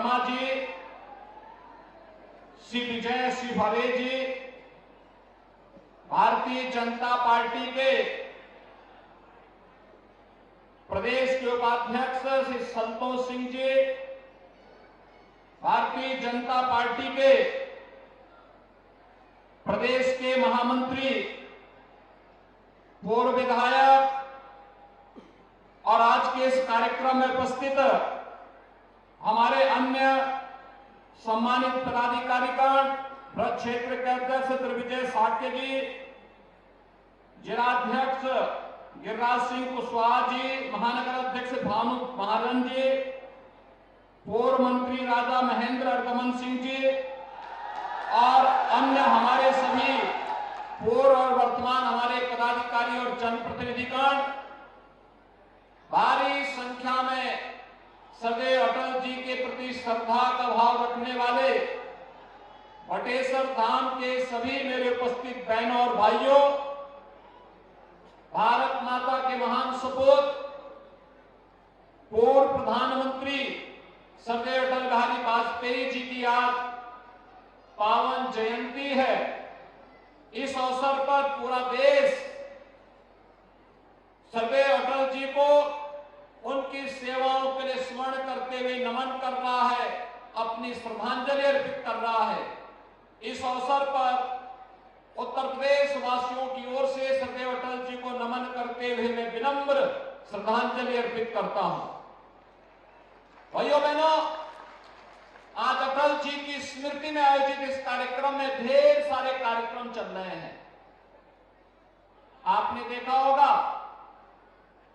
वर्मा जी, श्री विजय श्री भवे जी, भारतीय जनता पार्टी के प्रदेश के उपाध्यक्ष श्री संतोष सिंह जी, भारतीय जनता पार्टी के प्रदेश के महामंत्री, पूर्व विधायक और आज के इस कार्यक्रम में उपस्थित हमारे अन्य सम्मानित पदाधिकारीगण, ब्रज क्षेत्र के अध्यक्ष त्रिविजय साक्य जी, जिलाध्यक्ष गिरिराज सिंह कुशवाहा जी, महानगर अध्यक्ष भानु महाजन जी, पूर्व मंत्री राजा महेंद्र अर्गमन सिंह जी और अन्य हमारे सभी पूर्व और वर्तमान हमारे पदाधिकारी और जनप्रतिनिधिगण, भारी संख्या में सदैव अटल जी के प्रति श्रद्धा का भाव रखने वाले बटेश्वर धाम के सभी मेरे उपस्थित बहनों और भाइयों, भारत माता के महान सपूत पूर्व प्रधानमंत्री स्वर्गीय अटल बिहारी वाजपेयी जी की आज पावन जयंती है। इस अवसर पर पूरा देश स्वर्गीय अटल जी को उनकी सेवाओं के लिए स्मरण करते हुए नमन कर रहा है, अपनी श्रद्धांजलि अर्पित कर रहा है। इस अवसर पर उत्तर प्रदेश वासियों की ओर से स्वर्गीय अटल जी को नमन करते हुए मैं विनम्र श्रद्धांजलि अर्पित करता हूं। भाइयों बहनों, आज अटल जी की स्मृति में आयोजित इस कार्यक्रम में ढेर सारे कार्यक्रम चल रहे हैं। आपने देखा होगा,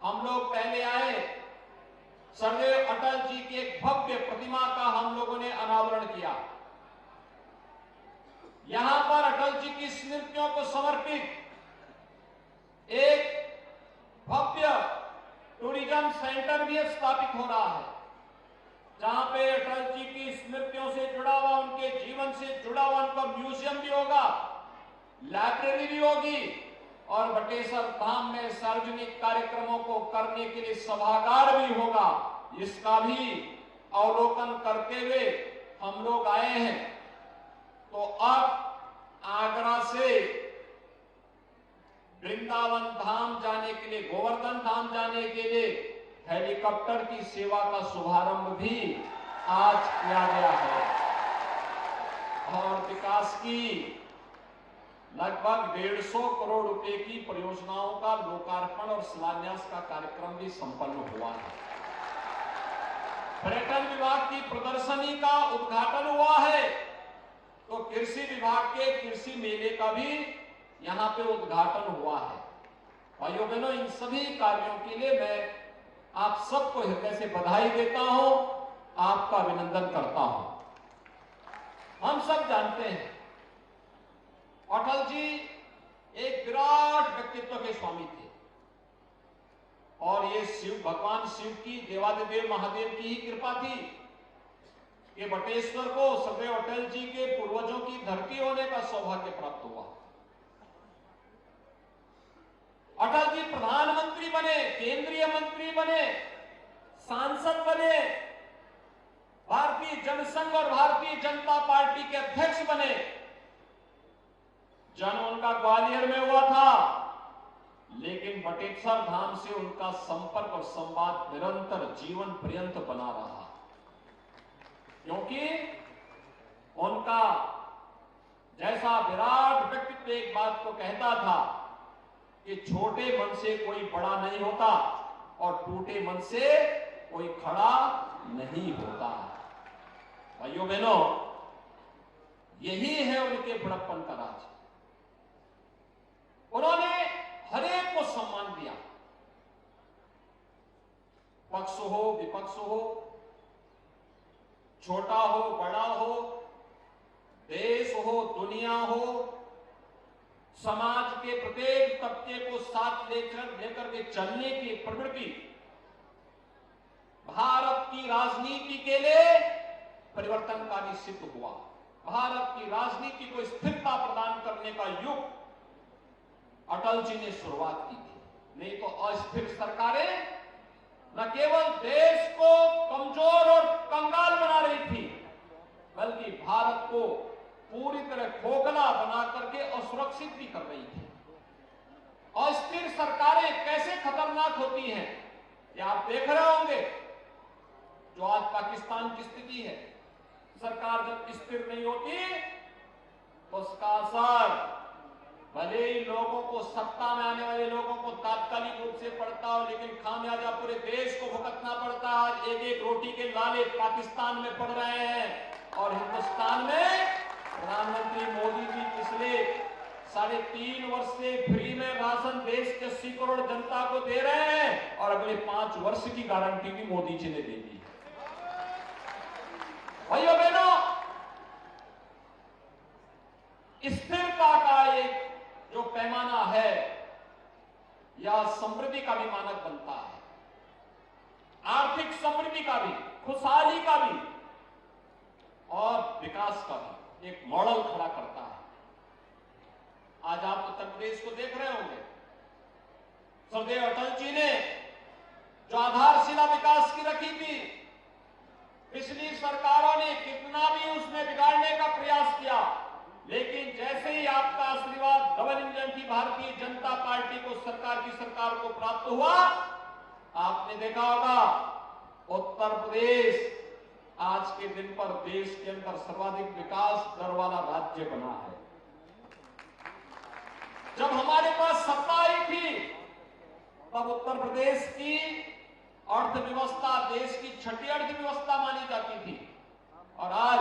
हम लोग पहले आए, स्वर्गीय अटल जी की एक भव्य प्रतिमा का हम लोगों ने अनावरण किया। यहां पर अटल जी की स्मृतियों को समर्पित एक भव्य टूरिज्म सेंटर भी स्थापित हो रहा है, जहां पे अटल जी की स्मृतियों से जुड़ा हुआ, उनके जीवन से जुड़ा हुआ उनका म्यूजियम भी होगा, लाइब्रेरी भी होगी और बटेश्वर धाम में सार्वजनिक कार्यक्रमों को करने के लिए सभागार भी होगा। इसका भी अवलोकन करते हुए हम लोग आए हैं। तो अब आगरा से वृंदावन धाम जाने के लिए, गोवर्धन धाम जाने के लिए हेलीकॉप्टर की सेवा का शुभारंभ भी आज किया गया है और विकास की लगभग 150 करोड़ रुपए की परियोजनाओं का लोकार्पण और शिलान्यास का कार्यक्रम भी संपन्न हुआ है। पर्यटन विभाग की प्रदर्शनी का उद्घाटन हुआ है, तो कृषि विभाग के कृषि मेले का भी यहां पे उद्घाटन हुआ है। भाइयों बहनों, इन सभी कार्यों के लिए मैं आप सबको हृदय से बधाई देता हूं, आपका अभिनंदन करता हूं। हम सब जानते हैं अटल जी एक विराट व्यक्तित्व के स्वामी थे और ये भगवान शिव की, देवादिदेव महादेव की ही कृपा थी कि बटेश्वर को स्वर्गीय अटल जी के पूर्वजों की धरती होने का सौभाग्य प्राप्त हुआ। अटल जी प्रधानमंत्री बने, केंद्रीय मंत्री बने, सांसद बने, भारतीय जनसंघ और भारतीय जनता पार्टी के अध्यक्ष बने। जन्म उनका ग्वालियर में हुआ था, लेकिन बटेश्वर धाम से उनका संपर्क और संवाद निरंतर जीवन पर्यंत बना रहा, क्योंकि उनका जैसा विराट व्यक्तित्व एक बात को कहता था कि छोटे मन से कोई बड़ा नहीं होता और टूटे मन से कोई खड़ा नहीं होता। भाइयों बहनों, यही है उनके बड़प्पन का राज। उन्होंने हरेक को सम्मान दिया, पक्ष हो विपक्ष हो, छोटा हो बड़ा हो, देश हो दुनिया हो, समाज के प्रत्येक तबके को साथ लेकर के चलने की प्रवृत्ति भारत की राजनीति के लिए परिवर्तनकारी सिद्ध हुआ। भारत की राजनीति को स्थिरता प्रदान करने का युग अटल जी ने शुरुआत की थी। नहीं तो अस्थिर सरकारें न केवल देश को कमजोर और कंगाल बना रही थी, को पूरी तरह खोखला बना करके असुरक्षित भी कर रही थी। अस्थिर सरकारें कैसे खतरनाक होती हैं ये आप देख रहे होंगे। जो आज पाकिस्तान की स्थिति है, सरकार जब स्थिर नहीं होती तो उसका असर भले ही लोगों को, सत्ता में आने वाले लोगों को तात्कालिक रूप से पड़ता हो, लेकिन खामियाजा पूरे देश को भुगतना पड़ता है। आज एक एक रोटी के लाले पाकिस्तान में पड़ रहे हैं और हिंदुस्तान में प्रधानमंत्री मोदी जी पिछले 3.5 वर्ष से फ्री में राशन देश के 80 करोड़ जनता को दे रहे हैं और अगले 5 वर्ष की गारंटी भी मोदी जी ने दे दी। भाइयों बहनों, स्थिरता का एक जो पैमाना है या समृद्धि का भी मानक बनता है, आर्थिक समृद्धि का भी, खुशहाली का भी और विकास का भी एक मॉडल खड़ा करता है। आज आप उत्तर प्रदेश को देख रहे होंगे, सरदेव अटल जी ने जो आधारशिला विकास की रखी थी, पिछली सरकारों ने कितना भी उसमें बिगाड़ने का प्रयास किया, लेकिन जैसे ही आपका आशीर्वाद डबल इंजन की भारतीय जनता पार्टी को, सरकार को प्राप्त हुआ, आपने देखा होगा उत्तर प्रदेश आज के दिन पर देश के अंदर सर्वाधिक विकास दर वाला राज्य बना है। जब हमारे पास सत्ता आई थी तब उत्तर प्रदेश की अर्थव्यवस्था देश की 6ठी अर्थव्यवस्था मानी जाती थी और आज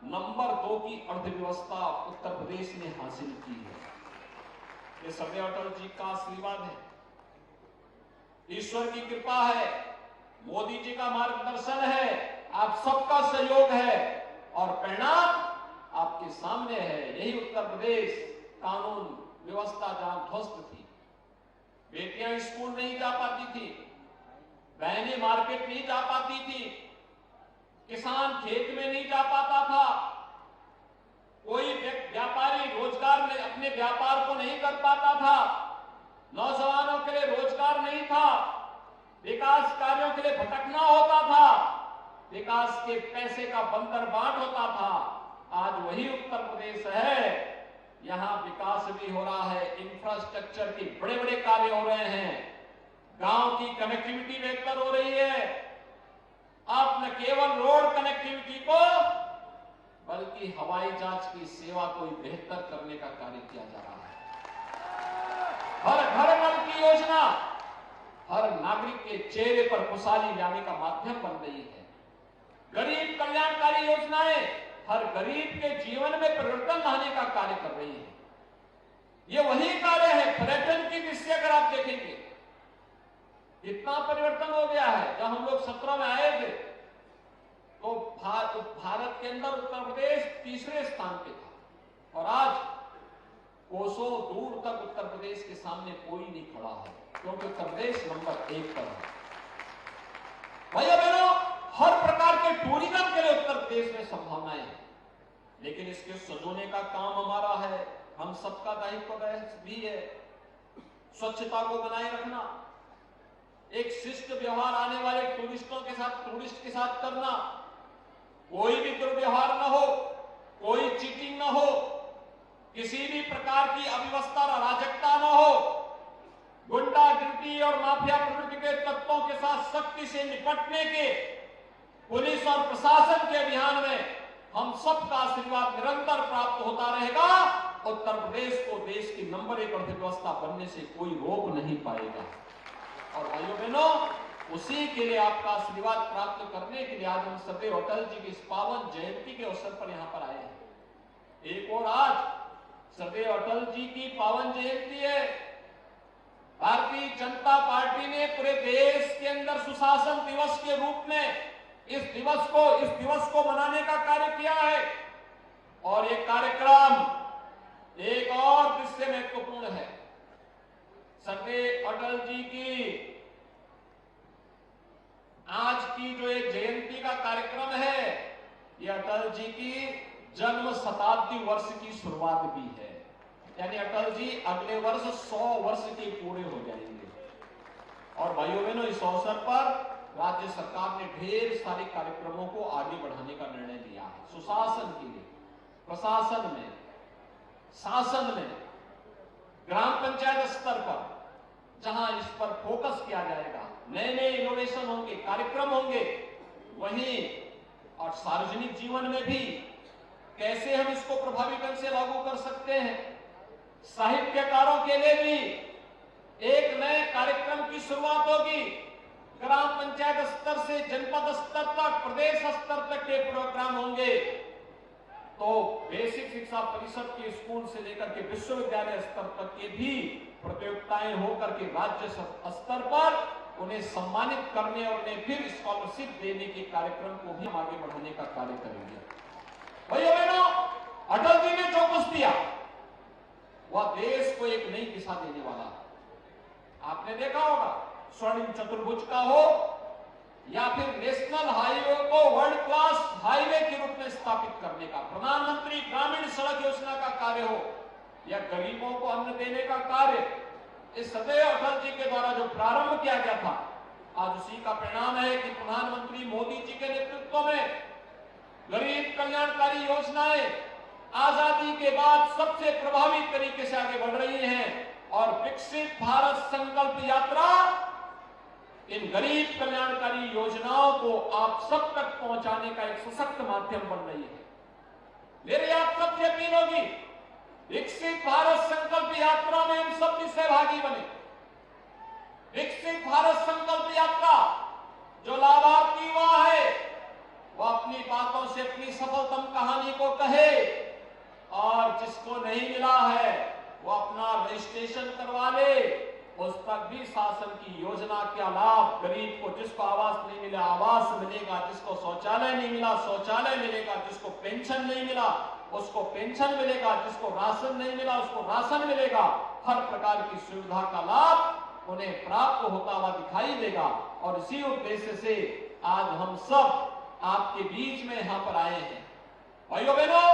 नंबर 2 की अर्थव्यवस्था उत्तर प्रदेश ने हासिल की है। ये सरदेव अटल जी का आशीर्वाद है, ईश्वर की कृपा है, मोदी जी का मार्गदर्शन है, आप सबका सहयोग है और परिणाम आपके सामने है। यही उत्तर प्रदेश कानून व्यवस्था जहां ध्वस्त थी, बेटियां स्कूल नहीं जा पाती थी, बहनें मार्केट नहीं जा पाती थी, किसान खेत में नहीं जा पाता था, कोई व्यापारी रोजगार में अपने व्यापार को नहीं कर पाता था, नौजवानों के लिए रोजगार नहीं था, विकास कार्यों के लिए भटकना होता था, विकास के पैसे का बंदर बांट होता था। आज वही उत्तर प्रदेश है, यहां विकास भी हो रहा है, इंफ्रास्ट्रक्चर के बड़े बड़े कार्य हो रहे हैं, गांव की कनेक्टिविटी बेहतर हो रही है। अब न केवल रोड कनेक्टिविटी को बल्कि हवाई जहाज की सेवा को बेहतर करने का कार्य किया जा रहा है। हर घर नल की योजना हर नागरिक के चेहरे पर खुशहाली लाने का माध्यम बन रही है। गरीब कल्याणकारी योजनाएं हर गरीब के जीवन में परिवर्तन लाने का कार्य कर रही है। ये वही कार्य है। पर्यटन की दृष्टि अगर आप देखेंगे इतना परिवर्तन हो गया है। जब हम लोग 17 में आए थे तो भारत के अंदर उत्तर प्रदेश तीसरे स्थान पे था और आज कोसों दूर तक उत्तर प्रदेश के सामने कोई नहीं खड़ा है, क्योंकि उत्तर प्रदेश नंबर 1 पर है। भैया बहनों, हर प्रकार के टूरिज्म के लिए उत्तर प्रदेश में संभावनाएं हैं, लेकिन इसके सजोने का काम हमारा है, हम सबका दायित्व भी है। स्वच्छता को बनाए रखना, एक शिष्ट व्यवहार आने वाले टूरिस्ट के साथ करना, कोई भी दुर्व्यवहार न हो, कोई चीटिंग न हो, किसी भी प्रकार की अव्यवस्था और अराजकता न हो, गुंडागिरी और माफिया प्रवृत्ति के तत्वों के साथ सख्ती से निपटने के पुलिस और प्रशासन के अभियान में हम सबका आशीर्वाद निरंतर प्राप्त होता रहेगा। उत्तर प्रदेश को देश की नंबर 1 अर्थव्यवस्था बनने से कोई रोक नहीं पाएगा। और भाइयों बहनों, उसी के लिए आपका आशीर्वाद प्राप्त करने के लिए आज हम सरदेव अटल जी की इस पावन जयंती के अवसर पर यहां पर आए हैं। एक और आज सरदेव अटल जी की पावन जयंती है। भारतीय जनता पार्टी ने पूरे देश के अंदर सुशासन दिवस के रूप में इस दिवस को मनाने का कार्य किया है और ये कार्यक्रम एक और दृष्टि महत्वपूर्ण है। सरदेव अटल जी की आज की जो एक जयंती का कार्यक्रम है, ये अटल जी की जन्म शताब्दी वर्ष की शुरुआत भी है। यानी अटल जी अगले वर्ष 100 वर्ष के पूरे हो जाएंगे। और भाइयों बहनों, इस अवसर पर राज्य सरकार ने ढेर सारे कार्यक्रमों को आगे बढ़ाने का निर्णय लिया है सुशासन के लिए। प्रशासन में, शासन में, ग्राम पंचायत स्तर पर जहां इस पर फोकस किया जाएगा, नए नए इनोवेशन होंगे, कार्यक्रम होंगे, वहीं और सार्वजनिक जीवन में भी कैसे हम इसको प्रभावी ढंग से लागू कर सकते हैं। साहित्यकारों के लिए भी एक नए कार्यक्रम की शुरुआत होगी। ग्राम पंचायत स्तर से जनपद स्तर तक, प्रदेश स्तर तक के प्रोग्राम होंगे। तो बेसिक शिक्षा परिषद के स्कूल से लेकर के विश्वविद्यालय स्तर तक के भी प्रतियोगिताएं होकर के राज्य स्तर पर उन्हें सम्मानित करने और उन्हें फिर स्कॉलरशिप देने के कार्यक्रम को भी हम आगे बढ़ाने का कार्य करेंगे। भाइयों बहनों, अटल जी ने जो कुछ दिया वह देश को एक नई दिशा देने वाला है। आपने देखा होगा, स्वर्णिम चतुर्भुज का हो या फिर नेशनल हाईवे को वर्ल्ड क्लास हाईवे के रूप में स्थापित करने का, प्रधानमंत्री ग्रामीण सड़क योजना का कार्य हो या गरीबों को अन्न देने का कार्य, इस सदैव अटल जी के द्वारा जो प्रारंभ किया गया था, आज उसी का परिणाम है कि प्रधानमंत्री मोदी जी के नेतृत्व में गरीब कल्याणकारी योजनाएं आजादी के बाद सबसे प्रभावी तरीके से आगे बढ़ रही हैं और विकसित भारत संकल्प यात्रा इन गरीब कल्याणकारी योजनाओं को आप सब तक पहुंचाने का एक सशक्त माध्यम बन रही है। मेरी आप सबसे अपील होगी, विकसित भारत संकल्प यात्रा में हम सब भी सहभागी बने। विकसित भारत संकल्प यात्रा जो लाभार्थी हुआ है वह अपनी बातों से अपनी सफलतम कहानी को कहे और जिसको नहीं मिला है वो अपना रजिस्ट्रेशन करवा ले। उस तक भी शासन की योजना का लाभ गरीब को, जिसको आवास नहीं मिला आवास मिलेगा, जिसको शौचालय नहीं मिला शौचालय मिलेगा, जिसको पेंशन नहीं मिला उसको पेंशन मिलेगा, जिसको राशन नहीं मिला उसको राशन मिलेगा। हर प्रकार की सुविधा का लाभ उन्हें प्राप्त होता हुआ दिखाई देगा। और इसी उद्देश्य से आज हम सब आपके बीच में यहां पर आए हैं। भाइयों बहनों,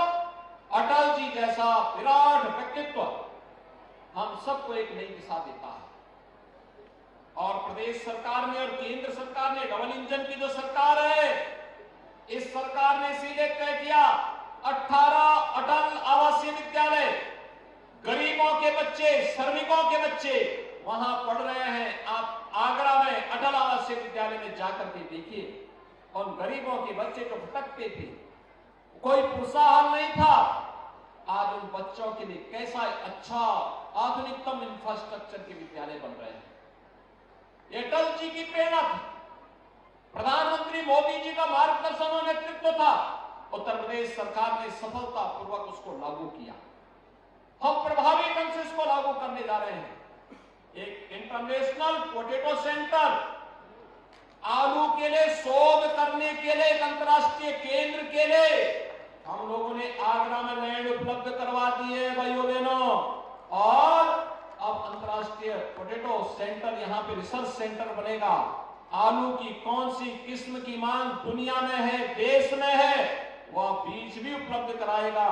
अटल जी जैसा विराट व्यक्तित्व हम सबको एक नई दिशा देता है और प्रदेश सरकार ने और केंद्र सरकार ने डबल इंजन की जो सरकार है, इस सरकार ने सीधे तय किया 18 अटल आवासीय विद्यालय, गरीबों के बच्चे, श्रमिकों के बच्चे वहां पढ़ रहे हैं। आप आगरा में अटल आवासीय विद्यालय में जाकर के देखिए, उन गरीबों के बच्चे तो भटकते थे, कोई प्रोत्साहन नहीं था। आज उन बच्चों के लिए कैसा अच्छा आधुनिकतम इंफ्रास्ट्रक्चर के विद्यालय बन रहे हैं। ये अटल जी की प्रेरणा थी, प्रधानमंत्री मोदी जी का मार्गदर्शन और नेतृत्व था। उत्तर प्रदेश सरकार ने सफलतापूर्वक उसको लागू किया। हम प्रभावी ढंग से इसको लागू करने जा रहे हैं। एक इंटरनेशनल पोटैटो सेंटर, आलू के लिए शोध करने के लिए एक अंतर्राष्ट्रीय केंद्र के लिए हम लोगों ने आगरा में लैंड उपलब्ध करवा दी है भाइयों बहनों। और अब अंतर्राष्ट्रीय पोटैटो सेंटर, यहाँ पे रिसर्च सेंटर बनेगा। आलू की कौन सी किस्म की मांग दुनिया में है, देश में है, वह बीज भी उपलब्ध कराएगा।